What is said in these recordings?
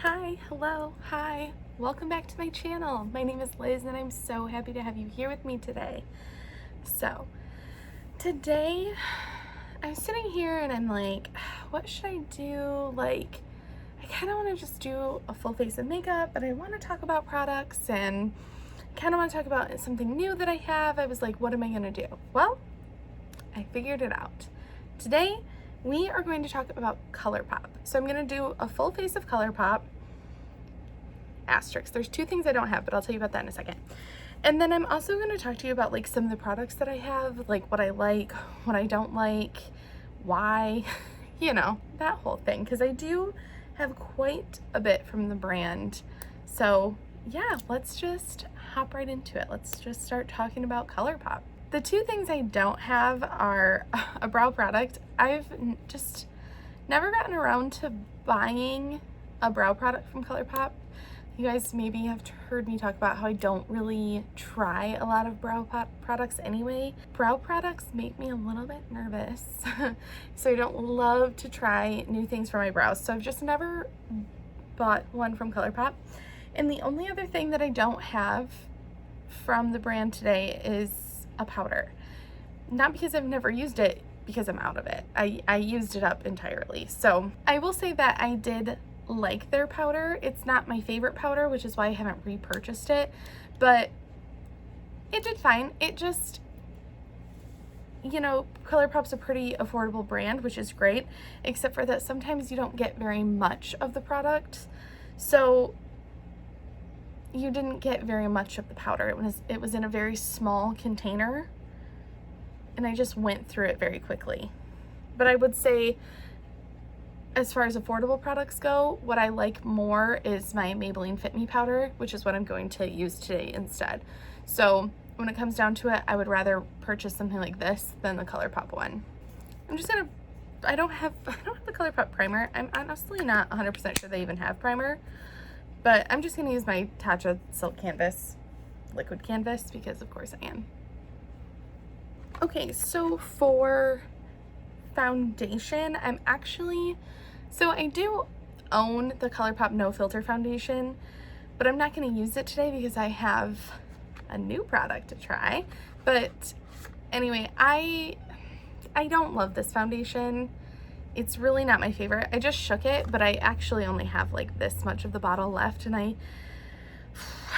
Hi, hello, hi. Welcome back to my channel. My name is Liz and I'm so happy to have you here with me today. So, today I'm sitting here and I'm like, what should I do? Like, I kind of want to just do a full face of makeup, but I want to talk about products and kind of want to talk about something new that I have. I was like, what am I going to do? Well, I figured it out. Today, we are going to talk about Colourpop. So I'm going to do a full face of Colourpop. Asterisk. There's two things I don't have, but I'll tell you about that in a second. And then I'm also going to talk to you about like some of the products that I have, like what I like, what I don't like, why, you know, that whole thing. Because I do have quite a bit from the brand. So yeah, let's just hop right into it. Let's just start talking about Colourpop. The two things I don't have are a brow product. I've just never gotten around to buying a brow product from Colourpop. You guys maybe have heard me talk about how I don't really try a lot of brow products anyway. Brow products make me a little bit nervous, so I don't love to try new things for my brows. So I've just never bought one from Colourpop. And the only other thing that I don't have from the brand today is a powder. Not because I've never used it, because I'm out of it. I used it up entirely. So I will say that I did like their powder. It's not my favorite powder, which is why I haven't repurchased it, but it did fine. It just, you know, Colourpop's a pretty affordable brand, which is great, except for that sometimes you don't get very much of the product. So you didn't get very much of the powder. It was in a very small container, and I just went through it very quickly. But I would say, as far as affordable products go, what I like more is my Maybelline Fit Me powder, which is what I'm going to use today instead. So when it comes down to it, I would rather purchase something like this than the Colourpop one. I don't have the Colourpop primer. I'm honestly not 100% sure they even have primer, but I'm just gonna use my Tatcha Silk Canvas, liquid canvas, because of course I am. Okay, so for foundation, so I do own the Colourpop No Filter foundation, but I'm not going to use it today because I have a new product to try. But anyway, I don't love this foundation. It's really not my favorite. I just shook it, but I actually only have like this much of the bottle left, and I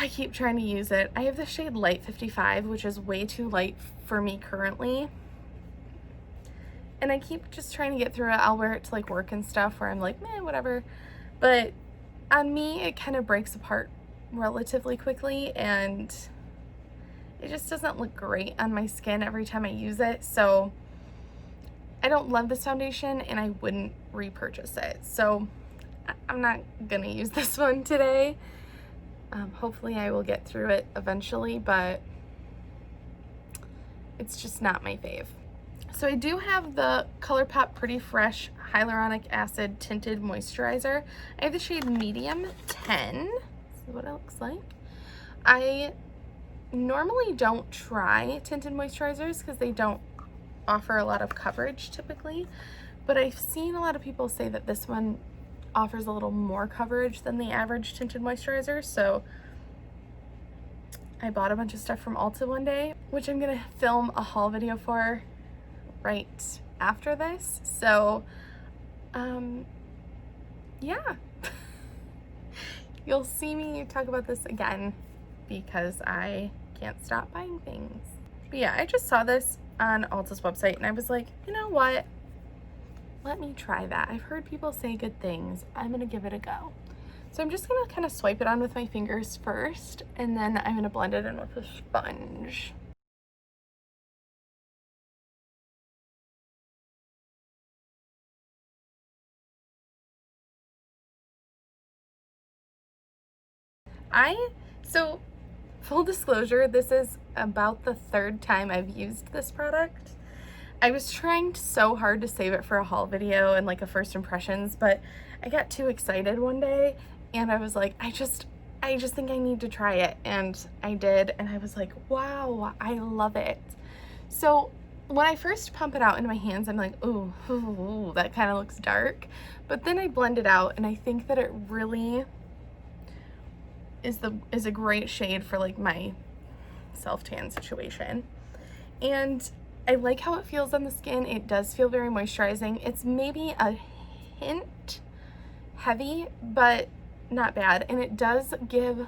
keep trying to use it. I have the shade Light 55, which is way too light for me currently. And I keep just trying to get through it. I'll wear it to like work and stuff where I'm like, meh, whatever. But on me, it kind of breaks apart relatively quickly, and it just doesn't look great on my skin every time I use it. So I don't love this foundation, and I wouldn't repurchase it. So I'm not gonna use this one today. Hopefully I will get through it eventually, but it's just not my fave. So I do have the Colourpop Pretty Fresh Hyaluronic Acid Tinted Moisturizer. I have the shade Medium 10. This is what it looks like. I normally don't try tinted moisturizers because they don't offer a lot of coverage typically, but I've seen a lot of people say that this one offers a little more coverage than the average tinted moisturizer. So I bought a bunch of stuff from Ulta one day, which I'm gonna film a haul video for right after this. So yeah. You'll see me talk about this again because I can't stop buying things. But yeah, I just saw this on Ulta's website and I was like, you know what? Let me try that. I've heard people say good things. I'm gonna give it a go. So I'm just gonna kind of swipe it on with my fingers first, and then I'm gonna blend it in with a sponge. So full disclosure, this is about the third time I've used this product. I was trying so hard to save it for a haul video and like a first impressions, but I got too excited one day and I was like, I just think I need to try it. And I did, and I was like, wow, I love it. So when I first pump it out into my hands, I'm like, ooh, ooh, that kind of looks dark. But then I blend it out, and I think that it really is a great shade for like my self-tan situation. And I like how it feels on the skin. It does feel very moisturizing. It's maybe a hint heavy, but not bad. And it does give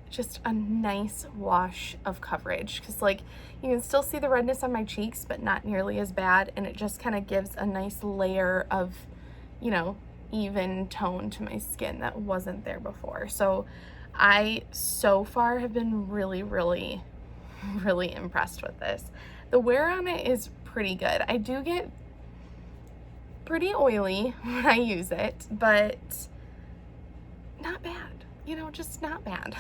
just a nice wash of coverage, because like you can still see the redness on my cheeks, but not nearly as bad. And it just kind of gives a nice layer of, you know, even tone to my skin that wasn't there before. So I so far have been really, really, really impressed with this. The wear on it is pretty good. I do get pretty oily when I use it, but not bad, you know, just not bad.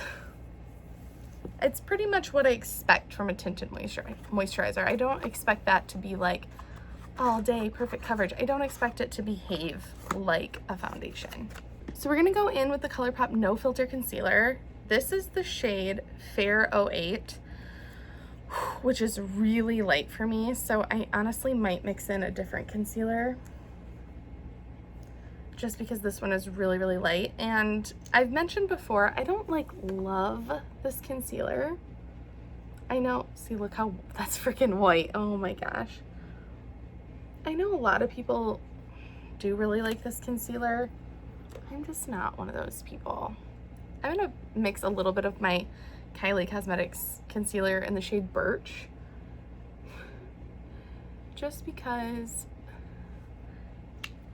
It's pretty much what I expect from a tinted moisturizer. I don't expect that to be like all day perfect coverage. I don't expect it to behave like a foundation. So we're gonna go in with the Colourpop No Filter Concealer. This is the shade Fair 08, which is really light for me. So I honestly might mix in a different concealer just because this one is really, really light. And I've mentioned before, I don't like love this concealer. I know, see, look how that's freaking white. Oh my gosh. I know a lot of people do really like this concealer. I'm just not one of those people. I'm gonna mix a little bit of my Kylie Cosmetics concealer in the shade Birch, just because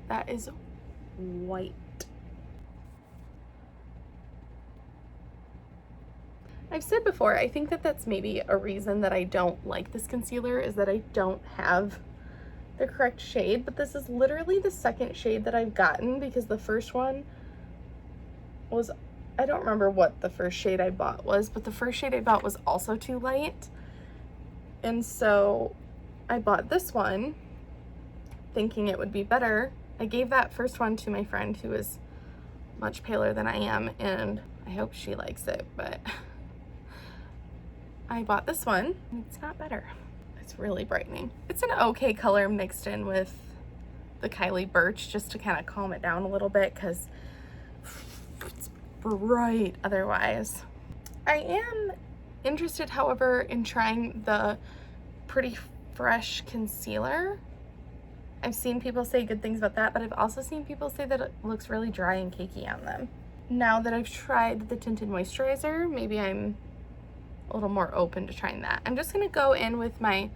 that is white. I've said before, I think that that's maybe a reason that I don't like this concealer, is that I don't have the correct shade, but this is literally the second shade that I've gotten, because the first one was, I don't remember what the first shade I bought was, but the first shade I bought was also too light. And so I bought this one thinking it would be better. I gave that first one to my friend who is much paler than I am, and I hope she likes it, but I bought this one and it's not better. It's really brightening. It's an okay color mixed in with the Kylie Birch just to kind of calm it down a little bit, because it's bright otherwise. I am interested, however, in trying the Pretty Fresh concealer. I've seen people say good things about that, but I've also seen people say that it looks really dry and cakey on them. Now that I've tried the tinted moisturizer, maybe I'm a little more open to trying that. I'm just gonna go in with my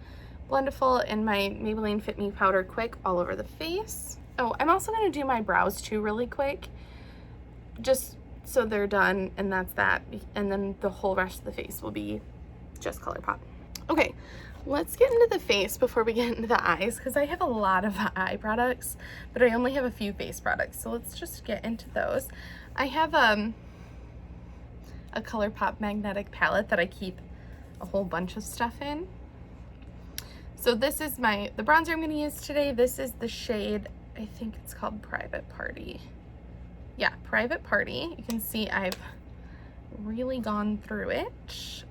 Blendiful and my Maybelline Fit Me Powder Quick all over the face. Oh, I'm also gonna do my brows too really quick, just so they're done, and that's that. And then the whole rest of the face will be just Colourpop. Okay, let's get into the face before we get into the eyes, because I have a lot of eye products, but I only have a few face products. So let's just get into those. I have a Colourpop magnetic palette that I keep a whole bunch of stuff in. So this is the bronzer I'm going to use today. This is the shade, I think it's called Private Party. Yeah, Private Party. You can see I've really gone through it.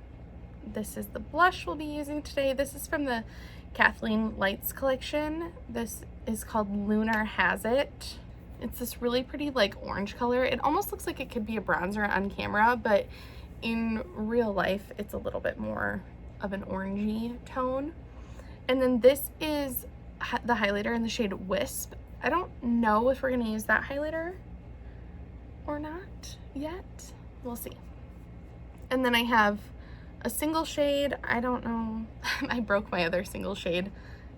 This is the blush we'll be using today. This is from the Kathleen Lights collection. This is called Lunar Has It. It's this really pretty like orange color. It almost looks like it could be a bronzer on camera, but in real life it's a little bit more of an orangey tone. And then this is the highlighter in the shade Wisp. I don't know if we're gonna use that highlighter or not yet. We'll see. And then I have a single shade. I don't know. I broke my other single shade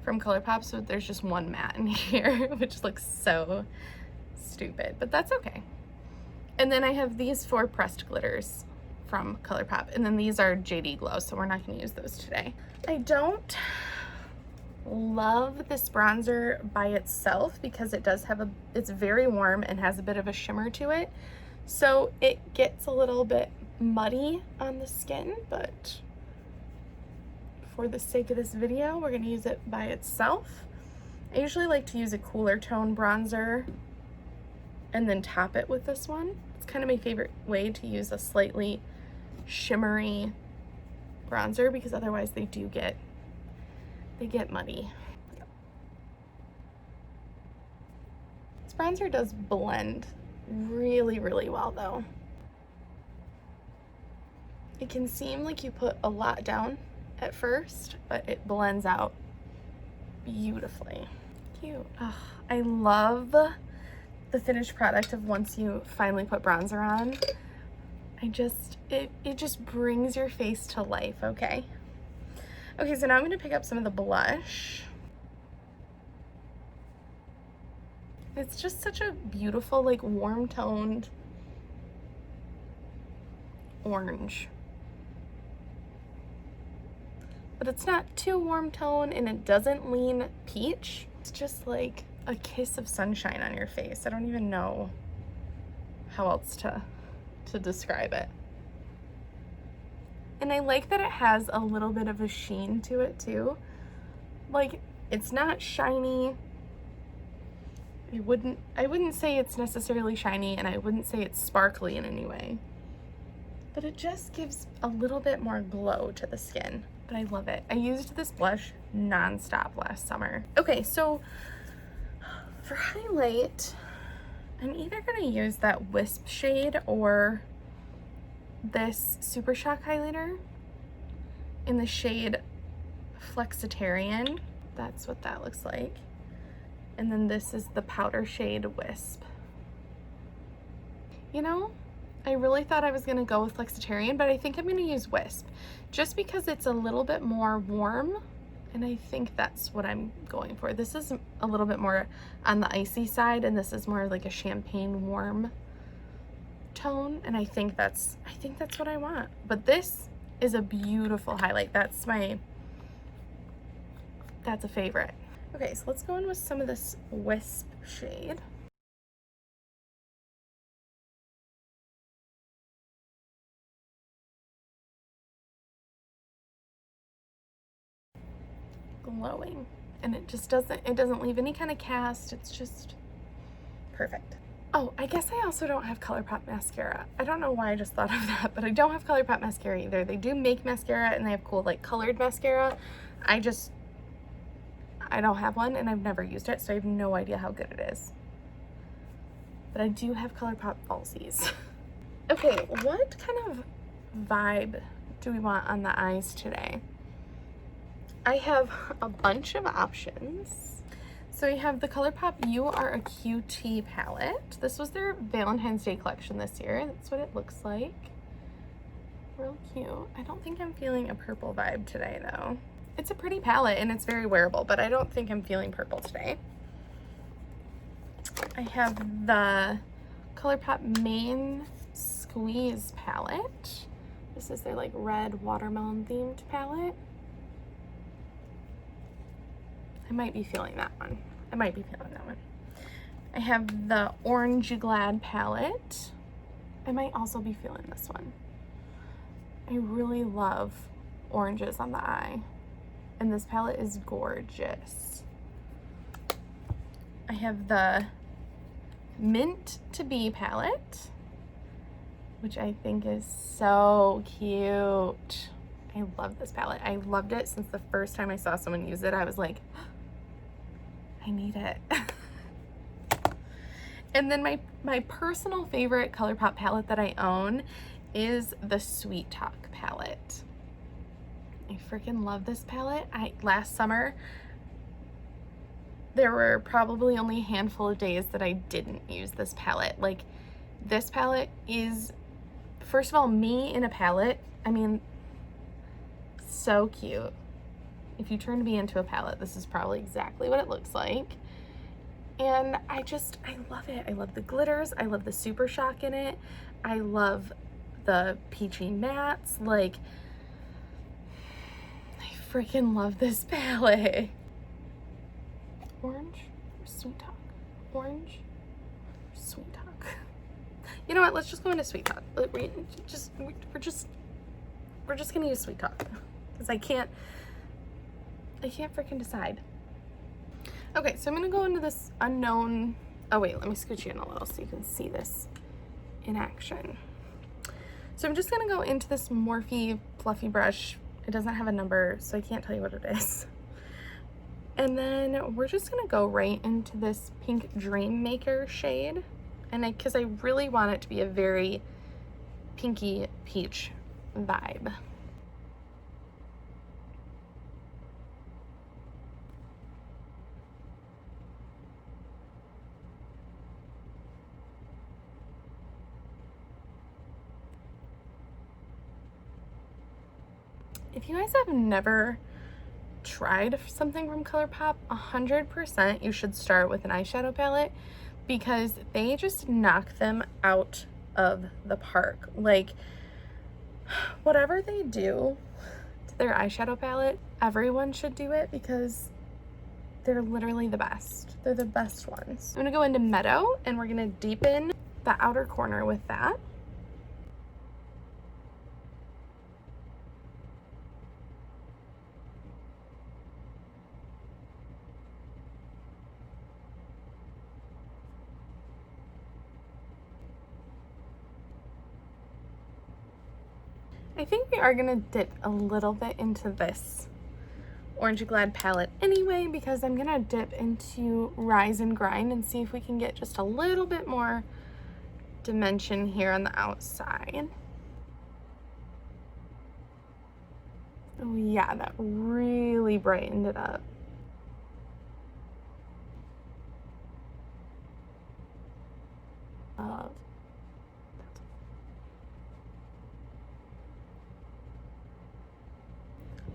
from Colourpop, so there's just one matte in here, which looks so stupid, but that's okay. And then I have these 4 pressed glitters from Colourpop, and then these are JD Glow, so we're not going to use those today. I don't love this bronzer by itself because it does have it's very warm and has a bit of a shimmer to it, so it gets a little bit muddy on the skin, but for the sake of this video, we're going to use it by itself. I usually like to use a cooler tone bronzer and then top it with this one. It's kind of my favorite way to use a slightly shimmery bronzer, because otherwise they do get they get muddy. This bronzer does blend really, really well though. It can seem like you put a lot down at first, but it blends out beautifully. Cute. Oh, I love the finished product of once you finally put bronzer on. It just brings your face to life, okay? Okay, so now I'm gonna pick up some of the blush. It's just such a beautiful, like, warm toned orange. But it's not too warm tone and it doesn't lean peach. It's just like a kiss of sunshine on your face. I don't even know how else to describe it. And I like that it has a little bit of a sheen to it too. Like, it's not shiny. I wouldn't say it's necessarily shiny, and I wouldn't say it's sparkly in any way. But it just gives a little bit more glow to the skin. But I love it. I used this blush non-stop last summer. Okay, so for highlight, I'm either gonna use that Wisp shade or this Super Shock highlighter in the shade Flexitarian. That's what that looks like. And then this is the powder shade Wisp. You know, I really thought I was gonna go with Flexitarian, but I think I'm gonna use Wisp just because it's a little bit more warm, and I think that's what I'm going for. This is a little bit more on the icy side, and this is more like a champagne warm tone, and I think that's what I want. But this is a beautiful highlight. That's a favorite. Okay, so let's go in with some of this Wisp shade. Glowing, and it doesn't leave any kind of cast. It's just perfect. Oh, I guess I also don't have Colourpop mascara. I don't know why I just thought of that, but I don't have Colourpop mascara either. They do make mascara and they have cool like colored mascara. I don't have one and I've never used it, so I have no idea how good it is. But I do have Colourpop falsies. Okay, what kind of vibe do we want on the eyes today? I have a bunch of options. So we have the Colourpop You Are a QT palette. This was their Valentine's Day collection this year. That's what it looks like. Real cute. I don't think I'm feeling a purple vibe today though. It's a pretty palette and it's very wearable, but I don't think I'm feeling purple today. I have the Colourpop Main Squeeze palette. This is their like red watermelon themed palette. I might be feeling that one. I have the Orange Glad palette. I might also be feeling this one. I really love oranges on the eye, and this palette is gorgeous. I have the Mint to Be palette, which I think is so cute. I love this palette. I loved it since the first time I saw someone use it. I was like, I need it. And then my personal favorite Colourpop palette that I own is the Sweet Talk palette. I freaking love this palette. Last summer, there were probably only a handful of days that I didn't use this palette. Like, this palette is, first of all, me in a palette. I mean, so cute. If you turned me into a palette, this is probably exactly what it looks like. And I love it. I love the glitters. I love the Super Shock in it. I love the peachy mattes. Like, I freaking love this palette. Orange or Sweet Talk? Orange or Sweet Talk? You know what? Let's just go into Sweet Talk. We're just gonna use Sweet Talk because I can't freaking decide. Okay, so I'm gonna go into this unknown. Oh wait, let me scooch you in a little so you can see this in action. So I'm just gonna go into this Morphe fluffy brush. It doesn't have a number, so I can't tell you what it is. And then we're just gonna go right into this Pink Dream Maker shade. And because I really want it to be a very pinky peach vibe. If you guys have never tried something from Colourpop, 100% you should start with an eyeshadow palette because they just knock them out of the park. Like, whatever they do to their eyeshadow palette, everyone should do it because they're literally the best. They're the best ones. I'm gonna go into Meadow and we're gonna deepen the outer corner with that. I think we are gonna dip a little bit into this Orange Glad palette anyway, because I'm gonna dip into Rise and Grind and see if we can get just a little bit more dimension here on the outside. Oh yeah, that really brightened it up.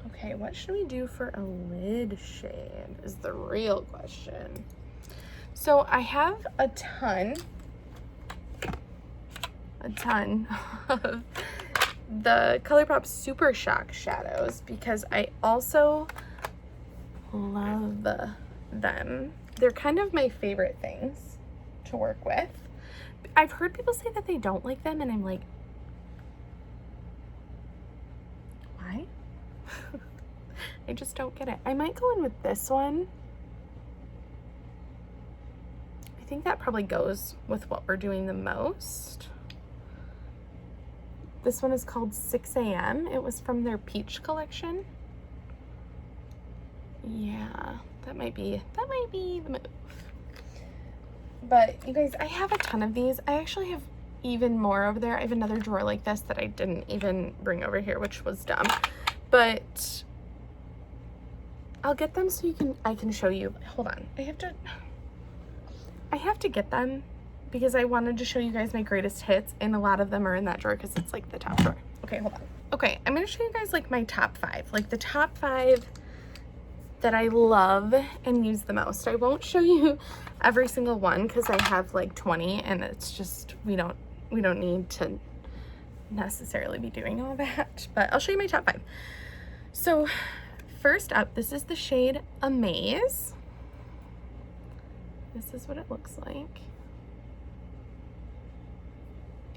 Okay, what should we do for a lid shade is the real question. So I have a ton of the Colourpop Super Shock shadows because I also love them. They're kind of my favorite things to work with. I've heard people say that they don't like them and I'm like, why? I just don't get it. I might go in with this one. I think that probably goes with what we're doing the most. This one is called 6 a.m. It was from their Peach collection. Yeah, that might be the move. But you guys, I have a ton of these. I actually have even more over there. I have another drawer like this that I didn't even bring over here, which was dumb. But I'll get them so I can show you. Hold on. I have to get them because I wanted to show you guys my greatest hits, and a lot of them are in that drawer because it's like the top drawer. Okay, hold on. Okay, I'm gonna show you guys like my top 5, like the top 5 that I love and use the most. I won't show you every single one because I have like 20 and it's just, we don't need to necessarily be doing all that, but I'll show you my top 5. So first up, this is the shade Amaze. This is what it looks like.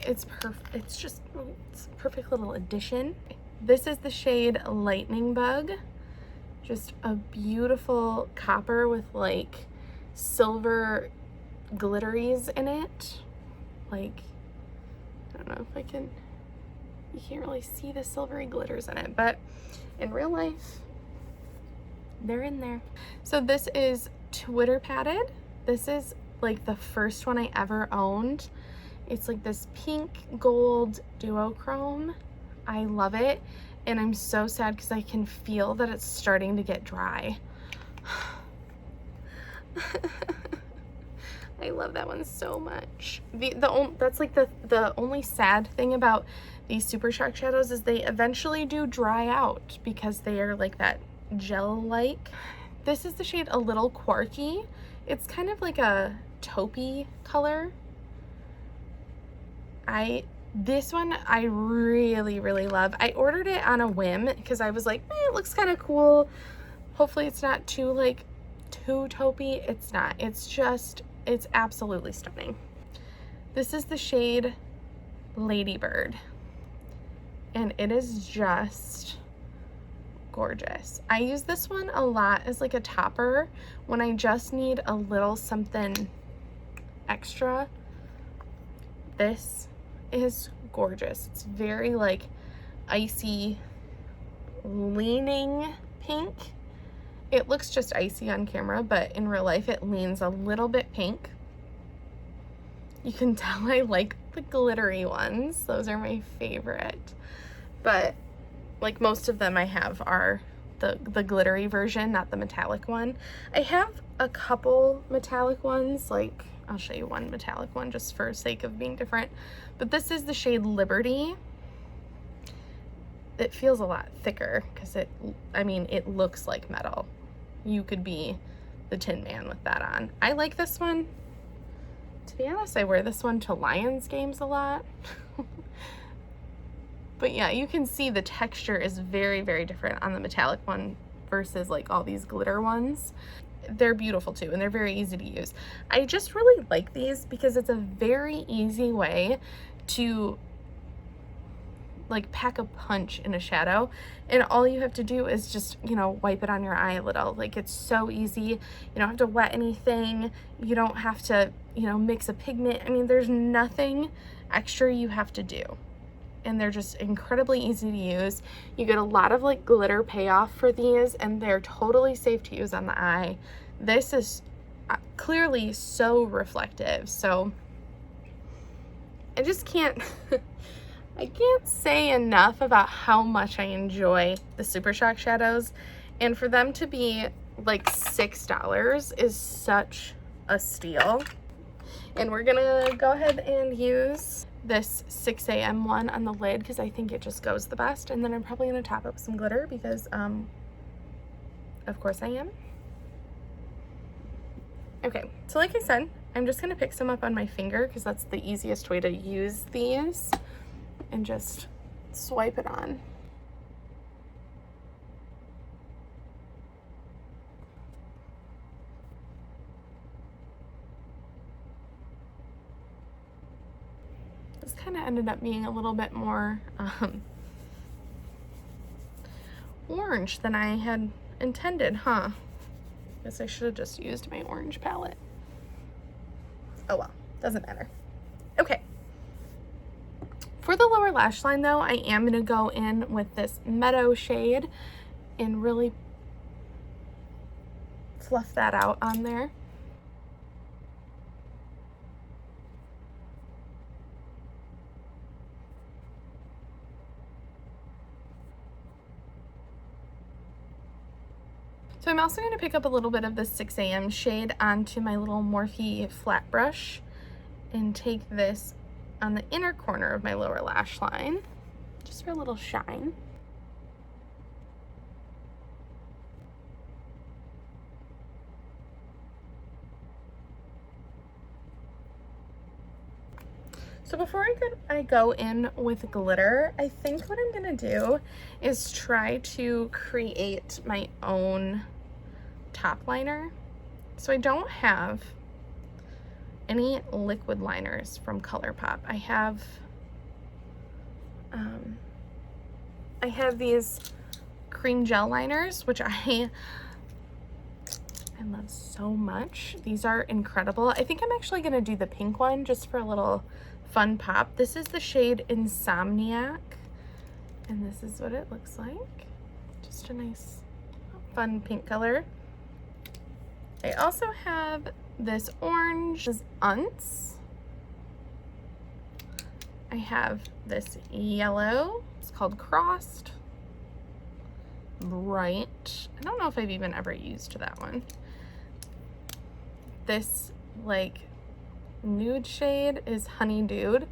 It's just a perfect little addition. This is the shade Lightning Bug. Just a beautiful copper with like silver glitteries in it. Like, I don't know if you can't really see the silvery glitters in it, but in real life, they're in there. So this is Twitter Padded. This is like the first one I ever owned. It's like this pink gold duochrome. I love it. And I'm so sad because I can feel that it's starting to get dry. I love that one so much. That's like the only sad thing about these Super Shock shadows is they eventually do dry out because they are like that gel-like. This is the shade A Little Quirky. It's kind of like a taupey color. This one I really, really love. I ordered it on a whim because I was like, it looks kind of cool. Hopefully it's not too taupey. It's not. It's absolutely stunning. This is the shade Ladybird. And it is just gorgeous. I use this one a lot as like a topper when I just need a little something extra. This is gorgeous. It's very like icy leaning pink, It looks just icy on camera, but in real life it leans a little bit pink. You can tell I like the glittery ones. Those are my favorite. But like most of them I have are the glittery version, not the metallic one. I have a couple metallic ones, like I'll show you one metallic one just for sake of being different. But this is the shade Liberty. It feels a lot thicker because it looks like metal. You could be the Tin Man with that on. I like this one. To be honest, I wear this one to Lions games a lot. But yeah, you can see the texture is very, very different on the metallic one versus like all these glitter ones. They're beautiful too, and they're very easy to use. I just really like these because it's a very easy way to like pack a punch in a shadow, and all you have to do is just, you know, wipe it on your eye a little. Like, it's so easy. You don't have to wet anything. You don't have to, you know, mix a pigment. I mean, there's nothing extra you have to do, and they're just incredibly easy to use. You get a lot of like glitter payoff for these, and they're totally safe to use on the eye. This is clearly so reflective, so I just can't I can't say enough about how much I enjoy the Super Shock shadows, and for them to be like $6 is such a steal. And we're gonna go ahead and use this 6 a.m. one on the lid because I think it just goes the best, and then I'm probably gonna top up with some glitter because of course I am. Okay, so like I said, I'm just gonna pick some up on my finger because that's the easiest way to use these, and just swipe it on. This kind of ended up being a little bit more orange than I had intended, huh? Guess I should have just used my orange palette. Oh well, doesn't matter. Okay. For the lower lash line though, I am going to go in with this Meadow shade and really fluff that out on there. So I'm also going to pick up a little bit of the 6 a.m. shade onto my little Morphe flat brush and take this on the inner corner of my lower lash line, just for a little shine. So before I go in with glitter, I think what I'm gonna do is try to create my own top liner. So I don't have any liquid liners from Colourpop. I have these cream gel liners, which I love so much. These are incredible. I think I'm actually gonna do the pink one just for a little fun pop. This is the shade Insomniac, and this is what it looks like. Just a nice fun pink color. I also have this orange, this is Unce. I have this yellow, it's called Crossed. Bright. I don't know if I've even ever used that one. This like nude shade is Honey Dude.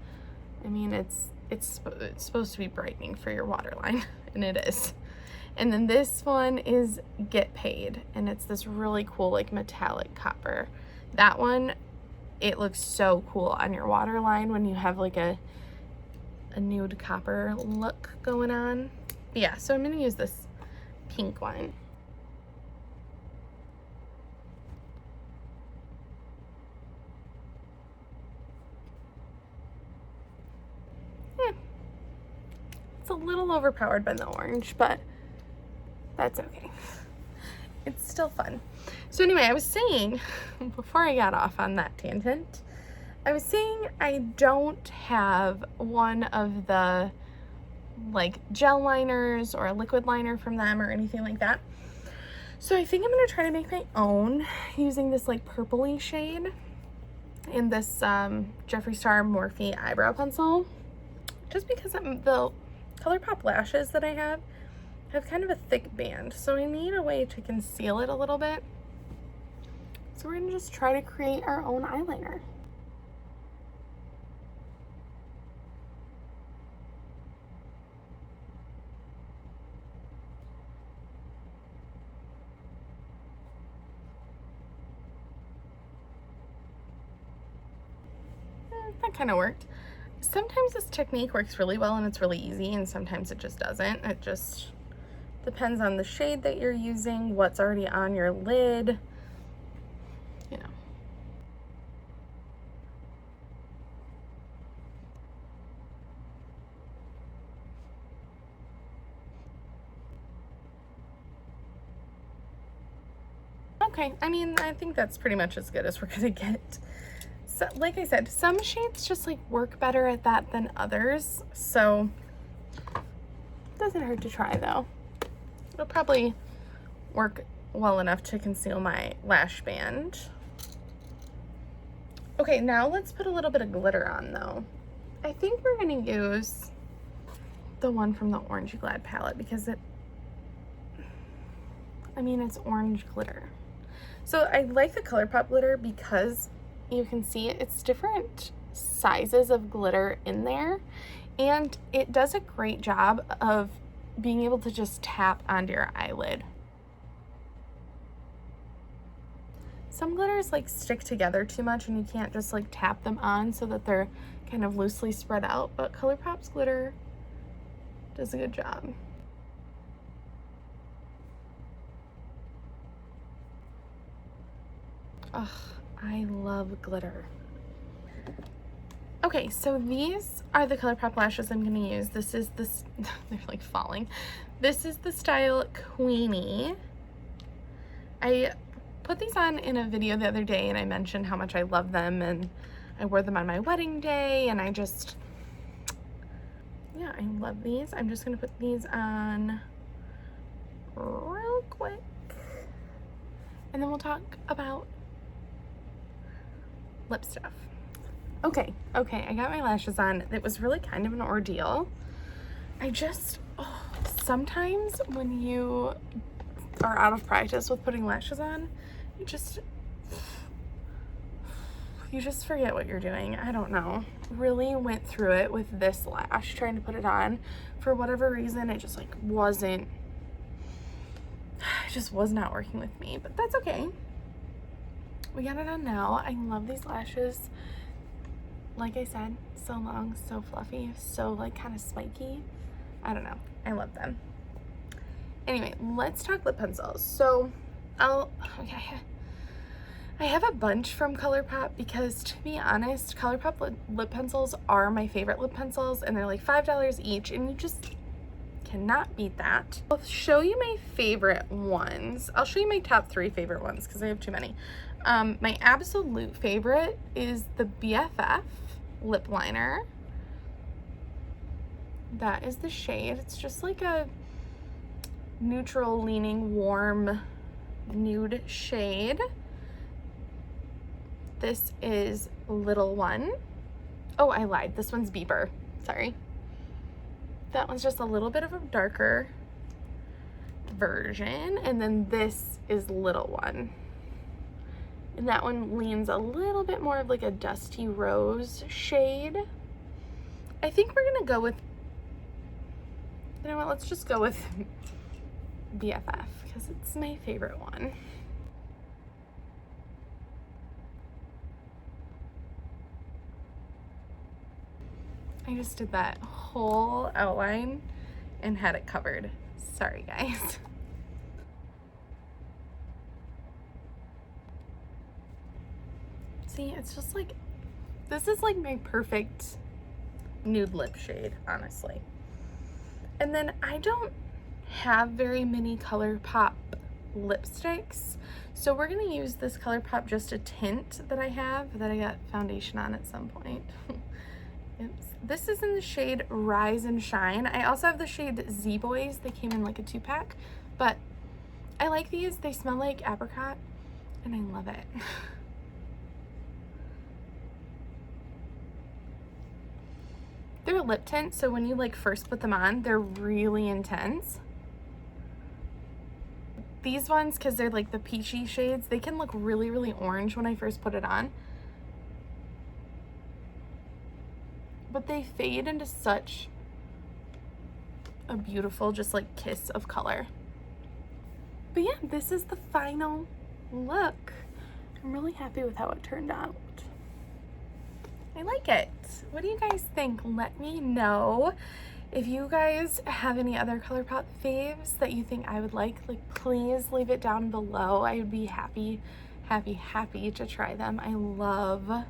I mean, it's supposed to be brightening for your waterline, and it is. And then this one is Get Paid, and it's this really cool like metallic copper. That one, it looks so cool on your waterline when you have like a nude copper look going on. Yeah, so I'm gonna use this pink one. It's a little overpowered by the orange, but that's okay. It's still fun. So anyway, I was saying, before I got off on that tangent, I was saying I don't have one of the like gel liners or a liquid liner from them or anything like that. So I think I'm gonna try to make my own using this like purpley shade in this Jeffree Star Morphe eyebrow pencil, just because the Colourpop lashes that I have kind of a thick band, so I need a way to conceal it a little bit. So we're gonna just try to create our own eyeliner. That kind of worked. Sometimes this technique works really well and it's really easy, and sometimes it just doesn't. It just depends on the shade that you're using, what's already on your lid, you know. Okay, I mean, I think that's pretty much as good as we're gonna get. So, like I said, some shades just like work better at that than others, so it doesn't hurt to try though. It'll probably work well enough to conceal my lash band. Okay, now let's put a little bit of glitter on though. I think we're gonna use the one from the Orangey Glad palette because it's orange glitter. So I like the Colourpop glitter because you can see it's different sizes of glitter in there, and it does a great job of being able to just tap onto your eyelid. Some glitters like stick together too much and you can't just like tap them on so that they're kind of loosely spread out, but Colourpop's glitter does a good job. Ugh, I love glitter. Okay, so these are the Colourpop lashes I'm gonna use. This is this, they're like falling. This is the style Queenie. I put these on in a video the other day and I mentioned how much I love them, and I wore them on my wedding day, and I love these. I'm just gonna put these on real quick, and then we'll talk about lip stuff. Okay, I got my lashes on. It was really kind of an ordeal. Sometimes when you are out of practice with putting lashes on, you just forget what you're doing. I don't know. Really went through it with this lash, trying to put it on. For whatever reason, it just like wasn't, it just was not working with me, but that's okay. We got it on now. I love these lashes. Like I said, so long, so fluffy, so like kind of spiky. I don't know. I love them. Anyway, let's talk lip pencils. So I have a bunch from Colourpop because, to be honest, Colourpop lip pencils are my favorite lip pencils, and they're like $5 each, and you just cannot beat that. I'll show you my favorite ones. I'll show you my top 3 favorite ones because I have too many. My absolute favorite is the BFF lip liner. That is the shade. It's just like a neutral leaning warm nude shade. This is Little One. Oh, I lied. This one's Beeper. Sorry. That one's just a little bit of a darker version. And then this is Little One. And that one leans a little bit more of like a dusty rose shade. I think we're gonna go with, you know what, let's just go with BFF because it's my favorite one. I just did that whole outline and had it covered. Sorry, guys. See, it's just like, this is like my perfect nude lip shade, honestly. And then I don't have very many Colourpop lipsticks, so we're gonna use this Colourpop Just a Tint that I have, that I got foundation on at some point. This is in the shade Rise and Shine. I also have the shade Z Boys. They came in like a 2-pack, but I like these. They smell like apricot and I love it. They're a lip tint, so when you like first put them on, they're really intense. These ones, because they're like the peachy shades, they can look really, really orange when I first put it on. But they fade into such a beautiful, just like kiss of color. But yeah, this is the final look. I'm really happy with how it turned out. I like it. What do you guys think? Let me know. If you guys have any other Colourpop faves that you think I would like please leave it down below. I would be happy to try them. I love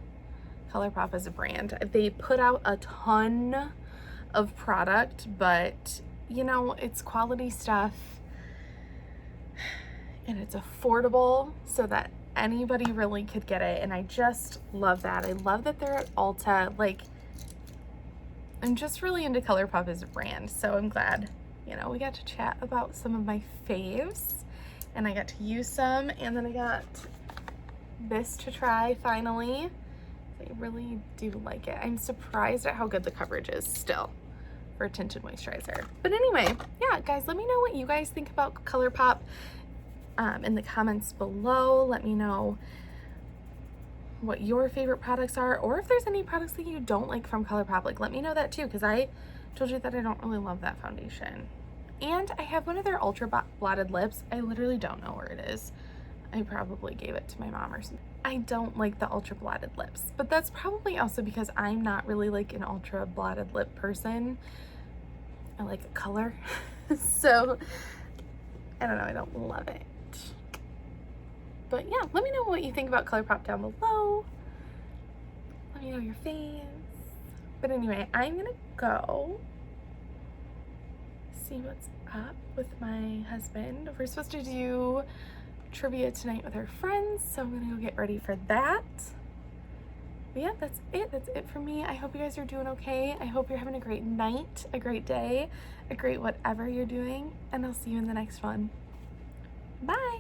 Colourpop as a brand. They put out a ton of product, but you know, it's quality stuff and it's affordable so that anybody really could get it, and I just love that. I love that they're at Ulta. Like, I'm just really into Colourpop as a brand, so I'm glad, you know, we got to chat about some of my faves and I got to use some, and then I got this to try finally. I really do like it. I'm surprised at how good the coverage is still for a tinted moisturizer. But anyway, yeah, guys, let me know what you guys think about Colourpop in the comments below. Let me know what your favorite products are, or if there's any products that you don't like from Colourpop. Like, let me know that too, because I told you that I don't really love that foundation. And I have one of their ultra blotted lips. I literally don't know where it is. I probably gave it to my mom or something. I don't like the ultra blotted lips, but that's probably also because I'm not really like an ultra blotted lip person. I like a color. So I don't know, I don't love it. But yeah, let me know what you think about Colourpop down below. Let me know your faves. But anyway, I'm gonna go see what's up with my husband. We're supposed to do trivia tonight with our friends, so I'm gonna go get ready for that. But yeah, that's it for me. I hope you guys are doing okay. I hope you're having a great night, a great day, a great whatever you're doing, and I'll see you in the next one. Bye.